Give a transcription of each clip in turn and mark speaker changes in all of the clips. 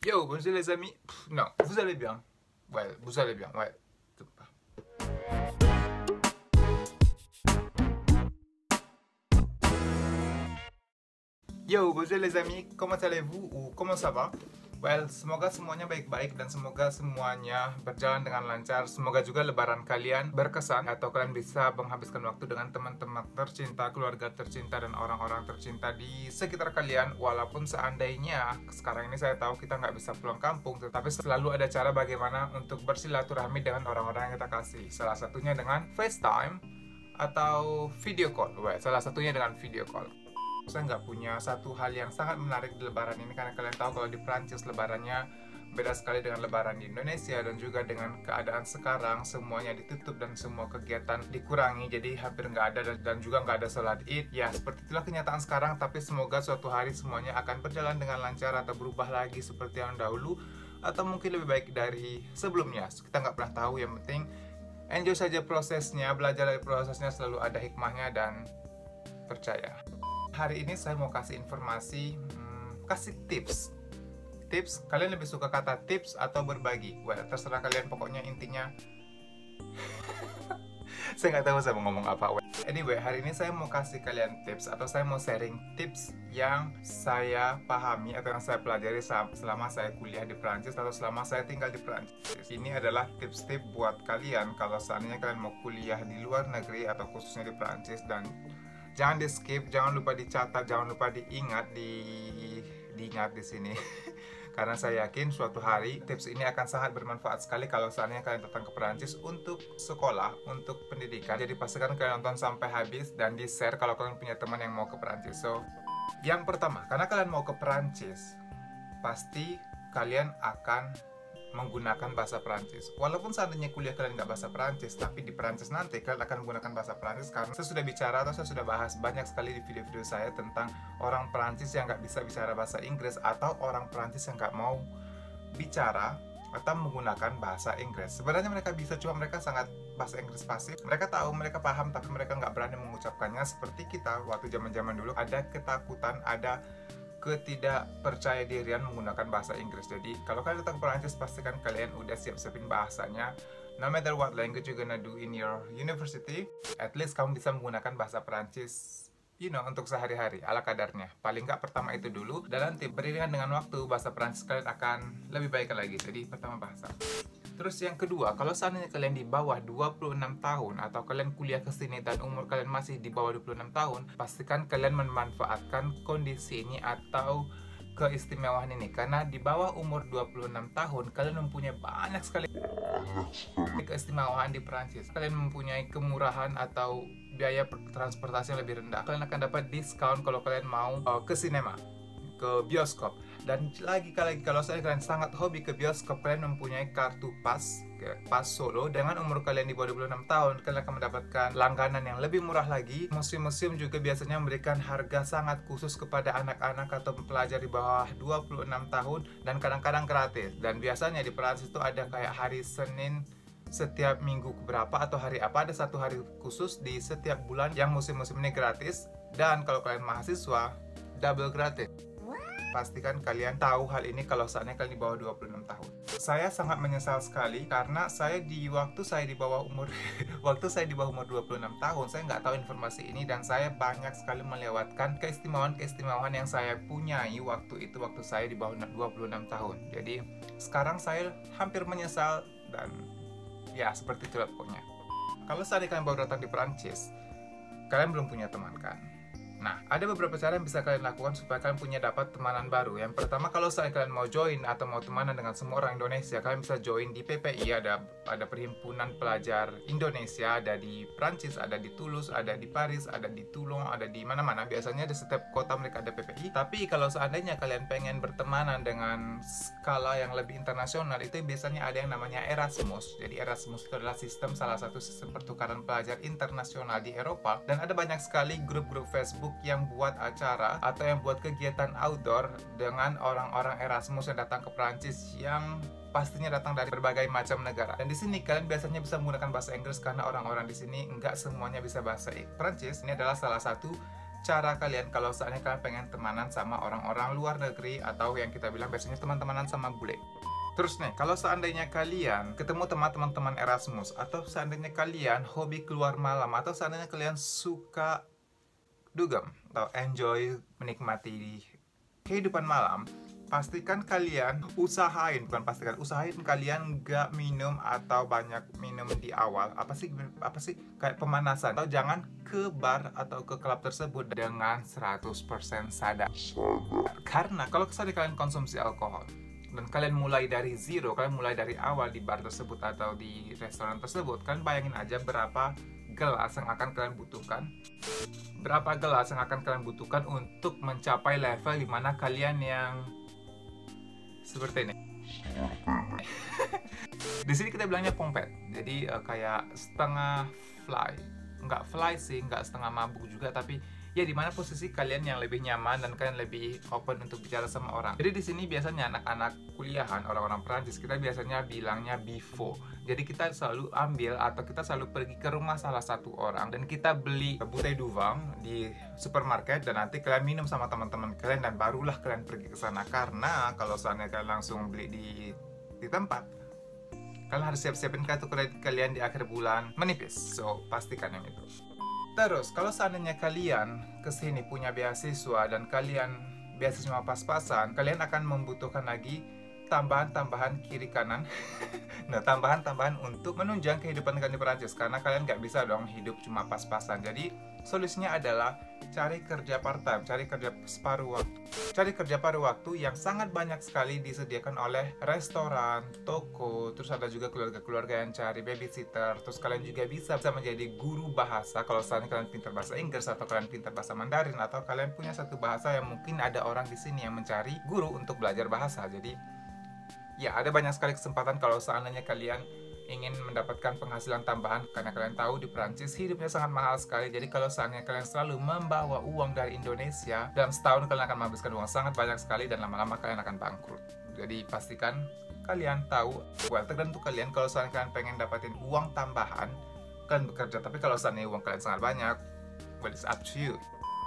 Speaker 1: Yo, bonjour les amis. Non, vous allez bien. Ouais, vous allez bien, ouais. Yo, bonjour les amis. Comment allez-vous? Ou comment ça va? Well, semoga semuanya baik-baik dan semoga semuanya berjalan dengan lancar. Semoga juga lebaran kalian berkesan atau kalian bisa menghabiskan waktu dengan teman-teman tercinta, keluarga tercinta, dan orang-orang tercinta di sekitar kalian. Walaupun seandainya sekarang ini saya tahu kita nggak bisa pulang kampung, tetapi selalu ada cara bagaimana untuk bersilaturahmi dengan orang-orang yang kita kasih. Salah satunya dengan FaceTime atau video call. Well, salah satunya dengan video call. Saya nggak punya satu hal yang sangat menarik di lebaran ini, karena kalian tahu kalau di Prancis lebarannya beda sekali dengan lebaran di Indonesia, dan juga dengan keadaan sekarang semuanya ditutup dan semua kegiatan dikurangi, jadi hampir nggak ada, dan juga nggak ada sholat id. Ya, seperti itulah kenyataan sekarang, tapi semoga suatu hari semuanya akan berjalan dengan lancar atau berubah lagi seperti yang dahulu, atau mungkin lebih baik dari sebelumnya. Kita nggak pernah tahu, yang penting enjoy saja prosesnya, belajar dari prosesnya, selalu ada hikmahnya, dan percaya. Hari ini saya mau kasih informasi, kasih tips. Tips, kalian lebih suka kata tips atau berbagi? Well, terserah kalian, pokoknya intinya saya nggak tahu saya mau ngomong apa. Anyway, hari ini saya mau kasih kalian tips, atau saya mau sharing tips yang saya pahami atau yang saya pelajari selama saya kuliah di Prancis atau selama saya tinggal di Prancis. Ini adalah tips-tips buat kalian kalau seandainya kalian mau kuliah di luar negeri atau khususnya di Prancis, dan jangan di skip, jangan lupa dicatat, jangan lupa diingat di sini. Karena saya yakin suatu hari tips ini akan sangat bermanfaat sekali kalau seandainya kalian datang ke Perancis untuk sekolah, untuk pendidikan. Jadi pastikan kalian nonton sampai habis dan di-share kalau kalian punya teman yang mau ke Perancis. So, yang pertama, karena kalian mau ke Perancis, pasti kalian akan menggunakan bahasa Perancis. Walaupun seandainya kuliah kalian nggak bahasa Perancis, tapi di Perancis nanti kalian akan menggunakan bahasa Perancis, karena saya sudah bicara atau saya sudah bahas banyak sekali di video-video saya tentang orang Perancis yang nggak bisa bicara bahasa Inggris, atau orang Perancis yang nggak mau bicara atau menggunakan bahasa Inggris. Sebenarnya mereka bisa, cuma mereka sangat bahasa Inggris pasif. Mereka tahu, mereka paham, tapi mereka nggak berani mengucapkannya. Seperti kita waktu zaman-zaman dulu, ada ketakutan, ada ketidakpercaya dirian menggunakan bahasa Inggris. Jadi kalau kalian datang ke Perancis, pastikan kalian udah siap-siapin bahasanya. No matter what language you're gonna do in your university, at least kamu bisa menggunakan bahasa Perancis, untuk sehari-hari ala kadarnya. Paling nggak pertama itu dulu, dan nanti beriringan dengan waktu bahasa Perancis kalian akan lebih baik lagi. Jadi pertama bahasa. Terus yang kedua, kalau seandainya kalian di bawah 26 tahun atau kalian kuliah ke sini dan umur kalian masih di bawah 26 tahun, pastikan kalian memanfaatkan kondisi ini atau keistimewaan ini. Karena di bawah umur 26 tahun, kalian mempunyai banyak sekali keistimewaan di Prancis. Kalian mempunyai kemurahan atau biaya transportasi yang lebih rendah. Kalian akan dapat diskon kalau kalian mau ke sinema, ke bioskop. Dan lagi kalau kalian sangat hobi ke bioskop, kalian mempunyai kartu pas solo. Dengan umur kalian di bawah 26 tahun, kalian akan mendapatkan langganan yang lebih murah lagi. Museum-museum juga biasanya memberikan harga sangat khusus kepada anak-anak atau pelajar di bawah 26 tahun, dan kadang-kadang gratis. Dan biasanya di Perancis itu ada kayak hari Senin setiap minggu berapa atau hari apa, ada satu hari khusus di setiap bulan yang museum-museum ini gratis. Dan kalau kalian mahasiswa, double gratis. Pastikan kalian tahu hal ini kalau saatnya kalian di bawah 26 tahun. Saya sangat menyesal sekali karena waktu saya di bawah umur 26 tahun, saya nggak tahu informasi ini, dan saya banyak sekali melewatkan keistimewaan yang saya punyai waktu saya di bawah 26 tahun. Jadi sekarang saya hampir menyesal, dan ya seperti itulah pokoknya. Kalau saatnya kalian baru datang di Perancis, kalian belum punya teman kan? Nah, ada beberapa cara yang bisa kalian lakukan supaya kalian dapat temanan baru. Yang pertama, kalau kalian mau join atau mau temanan dengan semua orang Indonesia, kalian bisa join di PPI. Ada perhimpunan pelajar Indonesia, ada di Prancis, ada di Toulouse, ada di Paris, ada di Toulon, ada di mana-mana. Biasanya di setiap kota mereka ada PPI. Tapi kalau seandainya kalian pengen bertemanan dengan skala yang lebih internasional, itu biasanya ada yang namanya Erasmus. Jadi Erasmus itu adalah salah satu sistem pertukaran pelajar internasional di Eropa, dan ada banyak sekali grup-grup Facebook yang buat acara atau yang buat kegiatan outdoor dengan orang-orang Erasmus yang datang ke Prancis, yang pastinya datang dari berbagai macam negara. Dan di sini kalian biasanya bisa menggunakan bahasa Inggris karena orang-orang di sini nggak semuanya bisa bahasa Prancis. Ini adalah salah satu cara kalian kalau seandainya kalian pengen temanan sama orang-orang luar negeri, atau yang kita bilang biasanya teman-temanan sama bule. Terus nih, kalau seandainya kalian ketemu teman-teman Erasmus, atau seandainya kalian hobi keluar malam, atau seandainya kalian suka dugem atau enjoy menikmati kehidupan malam, pastikan kalian usahain kalian nggak minum atau banyak minum di awal. Apa sih kayak pemanasan, atau jangan ke bar atau ke klub tersebut dengan 100% sadar. Karena kalau kalian konsumsi alkohol dan kalian mulai dari zero, kalian mulai dari awal di bar tersebut atau di restoran tersebut, kalian bayangin aja berapa gelas yang akan kalian butuhkan untuk mencapai level dimana kalian yang seperti ini. Di sini kita bilangnya pompet, jadi kayak setengah fly, nggak fly sih, nggak setengah mabuk juga, tapi ya dimana posisi kalian yang lebih nyaman dan kalian lebih open untuk bicara sama orang. Jadi di sini biasanya anak-anak kuliahan, orang-orang Perancis, kita biasanya bilangnya bifo. Jadi kita selalu ambil atau kita selalu pergi ke rumah salah satu orang dan kita beli bouteille du vin di supermarket, dan nanti kalian minum sama teman-teman kalian dan barulah kalian pergi ke sana. Karena kalau seandainya kalian langsung beli di tempat, kalian harus siap-siapin kartu kredit kalian di akhir bulan menipis. So pastikan yang itu. Terus, kalau seandainya kalian kesini punya beasiswa dan kalian beasiswa pas-pasan, kalian akan membutuhkan lagi tambahan-tambahan kiri kanan. Nah, tambahan-tambahan untuk menunjang kehidupan kalian di Perancis, karena kalian nggak bisa dong hidup cuma pas-pasan. Jadi, solusinya adalah cari kerja part-time, cari kerja paruh waktu yang sangat banyak sekali disediakan oleh restoran, toko, terus ada juga keluarga-keluarga yang cari babysitter. Terus kalian juga bisa menjadi guru bahasa kalau misalnya kalian pintar bahasa Inggris, atau kalian pintar bahasa Mandarin, atau kalian punya satu bahasa yang mungkin ada orang di sini yang mencari guru untuk belajar bahasa. Jadi ya, ada banyak sekali kesempatan kalau seandainya kalian ingin mendapatkan penghasilan tambahan, karena kalian tahu di Prancis hidupnya sangat mahal sekali. Jadi kalau seandainya kalian selalu membawa uang dari Indonesia, dalam setahun kalian akan menghabiskan uang sangat banyak sekali dan lama-lama kalian akan bangkrut. Jadi pastikan kalian tahu, tergantung kalian. Kalau seandainya kalian pengen dapatin uang tambahan, kalian bekerja. Tapi kalau seandainya uang kalian sangat banyak, well, it's up to you.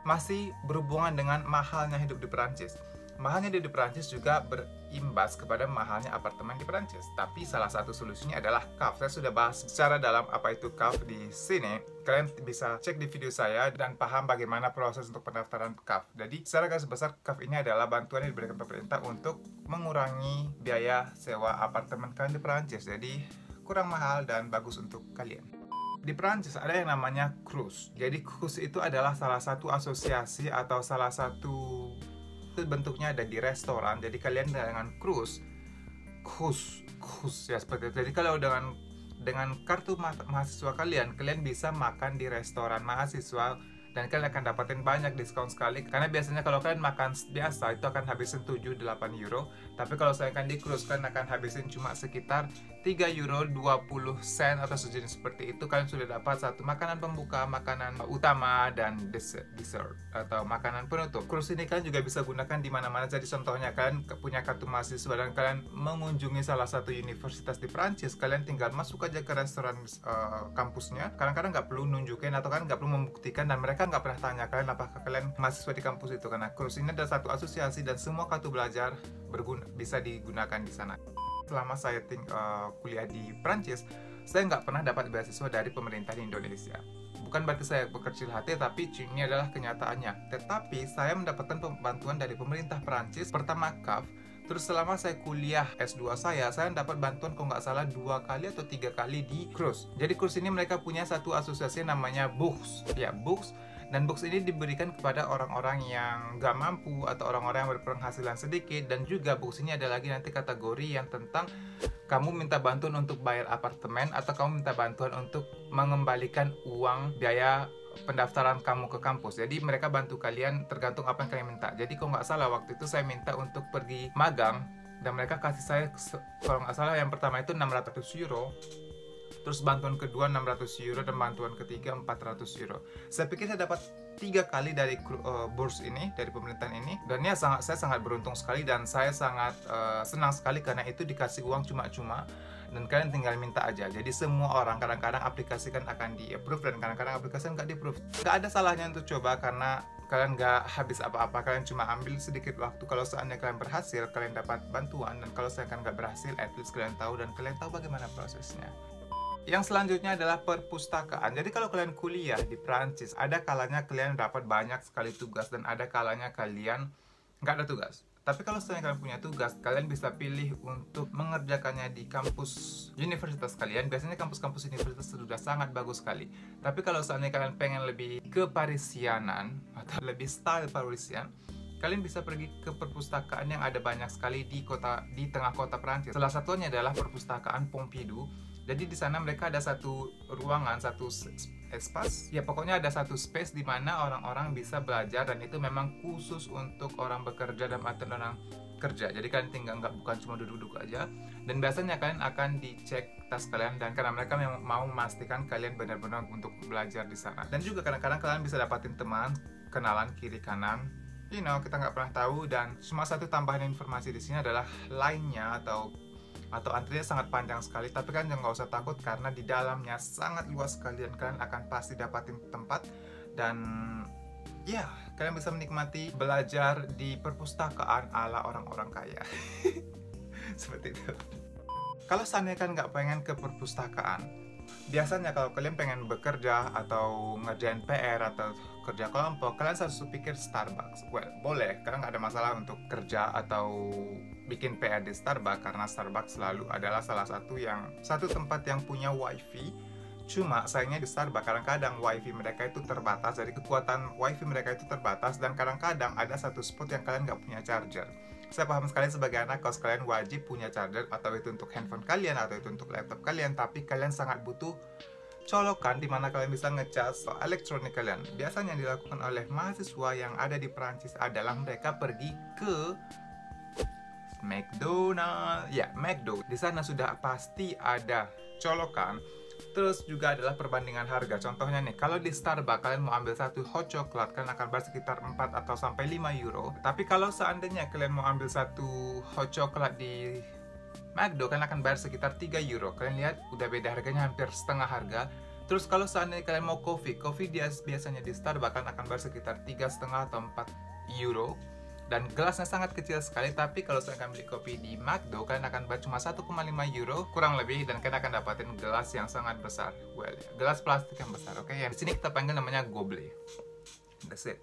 Speaker 1: Masih berhubungan dengan mahalnya hidup di Prancis. Mahalnya hidup di Perancis juga berimbas kepada mahalnya apartemen di Perancis. Tapi salah satu solusinya adalah CAF. Saya sudah bahas secara dalam apa itu CAF di sini. Kalian bisa cek di video saya dan paham bagaimana proses untuk pendaftaran CAF. Jadi secara garis besar, CAF ini adalah bantuan yang diberikan pemerintah untuk mengurangi biaya sewa apartemen kalian di Perancis. Jadi kurang mahal dan bagus untuk kalian. Di Perancis ada yang namanya CRUS. Jadi CRUS itu adalah salah satu asosiasi atau salah satu, itu bentuknya ada di restoran. Jadi kalian dengan CRUS ya seperti itu. Jadi kalau dengan kartu mahasiswa kalian bisa makan di restoran mahasiswa dan kalian akan dapatin banyak diskon sekali. Karena biasanya kalau kalian makan biasa itu akan habisin 7-8 euro. Tapi kalau saya akan di CRUS, kalian akan habisin cuma sekitar 3 euro 20 sen atau sejenis seperti itu. Kalian sudah dapat satu makanan pembuka, makanan utama, dan dessert atau makanan penutup. CRUS ini kalian juga bisa gunakan di mana-mana. Jadi contohnya kalian punya kartu mahasiswa dan kalian mengunjungi salah satu universitas di Prancis, kalian tinggal masuk aja ke restoran kampusnya. Kadang-kadang nggak perlu nunjukin atau kan nggak perlu membuktikan, dan mereka nggak pernah tanya kalian apakah kalian mahasiswa di kampus itu, karena CRUS ini adalah satu asosiasi dan semua kartu belajar bisa digunakan di sana. Selama saya kuliah di Prancis, saya nggak pernah dapat beasiswa dari pemerintah di Indonesia. Bukan berarti saya berkecil hati, tapi ini adalah kenyataannya. Tetapi saya mendapatkan bantuan dari pemerintah Prancis, pertama CAF. Terus selama saya kuliah S2 saya dapat bantuan kalau nggak salah 2 kali atau 3 kali di CRUS. Jadi CRUS ini mereka punya satu asosiasi namanya Bourse. Ya, Bourse. Dan box ini diberikan kepada orang-orang yang nggak mampu atau orang-orang yang berpenghasilan sedikit. Dan juga box ini ada lagi nanti kategori yang tentang kamu minta bantuan untuk bayar apartemen, atau kamu minta bantuan untuk mengembalikan uang biaya pendaftaran kamu ke kampus. Jadi mereka bantu kalian tergantung apa yang kalian minta. Jadi kalau nggak salah waktu itu saya minta untuk pergi magang, dan mereka kasih saya, kalau nggak salah yang pertama itu 600 euro, terus bantuan kedua 600 euro, dan bantuan ketiga 400 euro. Saya pikir saya dapat 3 kali dari burs ini, dari pemerintahan ini. Dan ya saya sangat beruntung sekali, dan saya sangat senang sekali karena itu dikasih uang cuma-cuma. Dan kalian tinggal minta aja. Jadi semua orang kadang-kadang aplikasi kan akan di-approve, dan kadang-kadang aplikasi nggak di-approve. Nggak ada salahnya untuk coba, karena kalian nggak habis apa-apa, kalian cuma ambil sedikit waktu. Kalau seandainya kalian berhasil, kalian dapat bantuan, dan kalau seandainya nggak berhasil, at least kalian tahu dan kalian tahu bagaimana prosesnya. Yang selanjutnya adalah perpustakaan. Jadi kalau kalian kuliah di Prancis, ada kalanya kalian dapat banyak sekali tugas dan ada kalanya kalian nggak ada tugas. Tapi kalau seandainya kalian punya tugas, kalian bisa pilih untuk mengerjakannya di kampus universitas kalian. Biasanya kampus-kampus universitas sudah sangat bagus sekali. Tapi kalau seandainya kalian pengen lebih ke Parisianan atau lebih style Parisian, kalian bisa pergi ke perpustakaan yang ada banyak sekali di tengah kota Prancis. Salah satunya adalah perpustakaan Pompidou. Jadi di sana mereka ada satu ruangan, satu espace, ya pokoknya ada satu space di mana orang-orang bisa belajar, dan itu memang khusus untuk orang bekerja dan orang kerja. Jadi kalian tinggal bukan cuma duduk-duduk aja, dan biasanya kalian akan dicek tas kalian, dan karena mereka memang mau memastikan kalian benar-benar untuk belajar di sana. Dan juga kadang-kadang kalian bisa dapatin teman, kenalan kiri kanan. Kita nggak pernah tahu. Dan cuma satu tambahan informasi di sini adalah lainnya atau antrinya sangat panjang sekali, tapi kan jangan nggak usah takut karena di dalamnya sangat luas sekali dan kalian akan pasti dapatin tempat, dan ya kalian bisa menikmati belajar di perpustakaan ala orang-orang kaya. Seperti itu. Kalau seandainya kan nggak pengen ke perpustakaan, biasanya kalau kalian pengen bekerja atau ngerjain PR atau kerja kelompok, kalian harus pikir Starbucks. Well, boleh, kalian nggak ada masalah untuk kerja atau bikin PR di Starbucks, karena Starbucks selalu adalah salah satu tempat yang punya wifi. Cuma sayangnya di Starbucks kadang-kadang wifi mereka itu terbatas, jadi kekuatan wifi mereka itu terbatas, dan kadang-kadang ada satu spot yang kalian nggak punya charger. Saya paham sekali sebagai anak, kalau kalian wajib punya charger, atau itu untuk handphone kalian atau itu untuk laptop kalian, tapi kalian sangat butuh colokan di mana kalian bisa ngecas elektronik kalian. Biasanya yang dilakukan oleh mahasiswa yang ada di Prancis adalah mereka pergi ke McDonald. Ya, McDo. Di sana sudah pasti ada colokan. Terus juga adalah perbandingan harga. Contohnya nih, kalau di Starbucks kalian mau ambil satu hot chocolate, kalian akan bayar sekitar 4 atau sampai 5 euro. Tapi kalau seandainya kalian mau ambil satu hot chocolate di McDo, kalian akan bayar sekitar 3 euro. Kalian lihat, udah beda harganya, hampir setengah harga. Terus kalau seandainya kalian mau kopi dia biasanya di Starbucks kalian akan bayar sekitar 3,5 atau 4 euro. Dan gelasnya sangat kecil sekali, tapi kalau saya akan beli kopi di McDo, kalian akan bayar cuma 1,5 euro kurang lebih, dan kalian akan dapatin gelas yang sangat besar. Well, gelas plastik yang besar, oke? Yang di sini kita panggil namanya gobelet. That's it.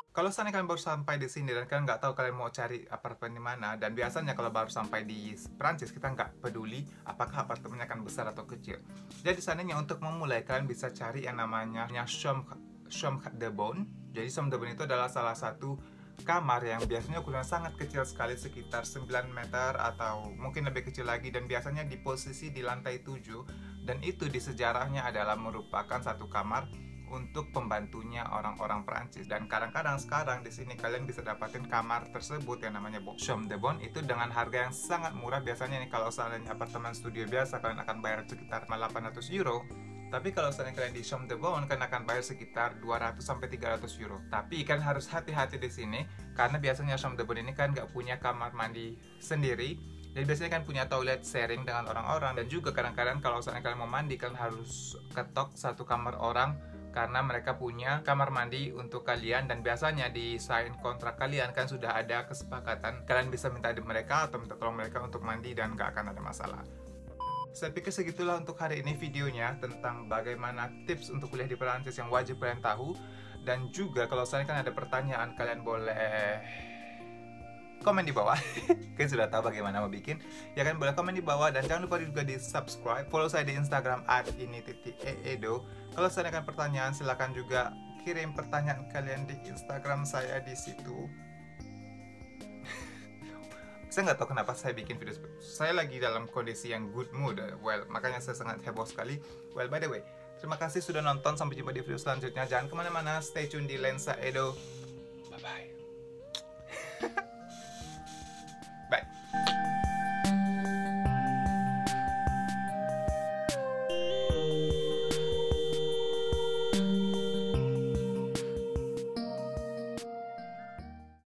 Speaker 1: Kalau seandainya kalian baru sampai di sini dan kalian nggak tahu kalian mau cari apartemen di mana, dan biasanya kalau baru sampai di Prancis kita nggak peduli apakah apartemennya akan besar atau kecil. Jadi seandainya untuk memulai kalian bisa cari yang namanya chambre de bonne. Jadi chambre de bonne itu adalah salah satu kamar yang biasanya ukurannya sangat kecil sekali, sekitar 9 meter atau mungkin lebih kecil lagi, dan biasanya di posisi di lantai 7, dan itu di sejarahnya adalah merupakan satu kamar untuk pembantunya orang-orang Prancis. Dan kadang-kadang sekarang di sini kalian bisa dapatin kamar tersebut yang namanya chambre de bonne itu dengan harga yang sangat murah. Biasanya nih kalau seandainya apartemen studio biasa kalian akan bayar sekitar 800 euro. Tapi kalau seandainya kalian di chambre de bonne kalian akan bayar sekitar 200 sampai 300 euro. Tapi kan harus hati-hati di sini karena biasanya chambre de bonne ini kan nggak punya kamar mandi sendiri. Jadi biasanya kan punya toilet sharing dengan orang-orang, dan juga kadang-kadang kalau seandainya kalian mau mandi kalian harus ketok satu kamar orang karena mereka punya kamar mandi untuk kalian, dan biasanya di sign kontrak kalian kan sudah ada kesepakatan kalian bisa minta di mereka atau minta tolong mereka untuk mandi dan nggak akan ada masalah. Saya pikir segitulah untuk hari ini videonya tentang bagaimana tips untuk kuliah di Perancis yang wajib kalian tahu. Dan juga kalau saya kan ada pertanyaan, kalian boleh komen di bawah. Kalian sudah tahu bagaimana mau bikin, ya kan, boleh komen di bawah. Dan jangan lupa juga di subscribe, follow saya di Instagram @ini_eedo. Kalau saya ada pertanyaan silahkan juga kirim pertanyaan kalian di Instagram saya di situ. Saya nggak tahu kenapa saya bikin video seperti itu. Saya lagi dalam kondisi yang good mood. Well, makanya saya sangat heboh sekali. Well, by the way, terima kasih sudah nonton. Sampai jumpa di video selanjutnya. Jangan kemana-mana. Stay tune di Lensa Edo. Bye-bye.